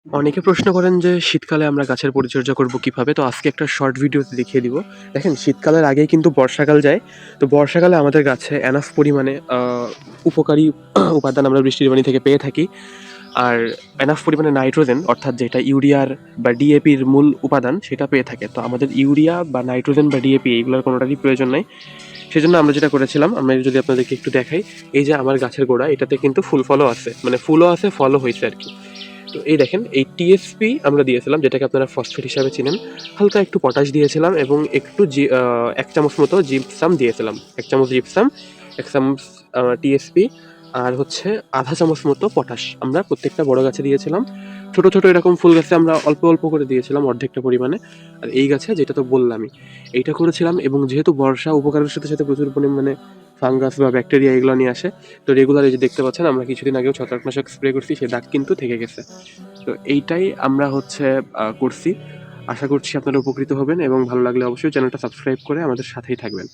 অনেকে প্রশ্ন করেন যে শীতকালে আমরা গাছের পরিচর্যা করব কিভাবে? তো আজকে একটা শর্ট ভিডিওতে দেখিয়ে দিব। দেখেন শীতকালের আগেই কিন্তু বর্ষাকাল যায়। তো বর্ষাকালে আমাদের গাছে এনাফ পরিমাণে উপকারী উপাদান আমরা বৃষ্টির পানি থেকে পেয়ে থাকি। আর এনাফ পরিমাণে নাইট্রোজেন অর্থাৎ যেটা ইউরিয়ার বা ডিএপির মূল উপাদান সেটা পেয়ে থাকে। তো আমাদের ইউরিয়া বা নাইট্রোজেন বা ডিএপি এগুলোর কোনোটারই প্রয়োজন নাই। সেজন্য আমরা যেটা করেছিলাম, আমি যদি আপনাদেরকে একটু দেখাই, এই যে আমার গাছের গোড়া এটাতে কিন্তু ফুল ফলও আছে। মানে ফুলও আছে, ফলও হইছে আরকি। তো এই দেখেন এই টিএসপি আমরা দিয়েছিলাম যেটাকে আপনারা ফসফেট হিসাবে চিনেন। হালকা একটু পটাশ দিয়েছিলাম এবং একটু ১ চামচ মতো জিপসাম দিয়েছিলাম। ১ চামচ জিপসাম, ১ চামচ টিএসপি আর হচ্ছে ১/২ চামচ মতো পটাশ আমরা প্রত্যেকটা বড় গাছে দিয়েছিলাম। ছোট, ছোট এরকম ফুল গাছে আমরা অল্প, অল্প করে দিয়েছিলাম অর্ধেকটা পরিমাণে। আর এই গাছে যেটা তো বললামই, এইটা করেছিলাম এবং যেহেতু বর্ষা উপকারের সাথে, সাথে প্রচুর পরিমাণে ফাঙ্গাস বা ব্যাকটেরিয়া এগুলো নিয়ে আসে। তো রেগুলার এই যে দেখতে পাচ্ছেন আমরা কিছুদিন আগেও ছত্রাকনাশক স্প্রে করছি, সে দাগ কিন্তু থেকে গেছে। তো এইটাই আমরা হচ্ছে করছি। আশা করছি আপনারা উপকৃত হবেন এবং ভালো লাগলে অবশ্যই চ্যানেলটা সাবস্ক্রাইব করে আমাদের সাথেই থাকবেন।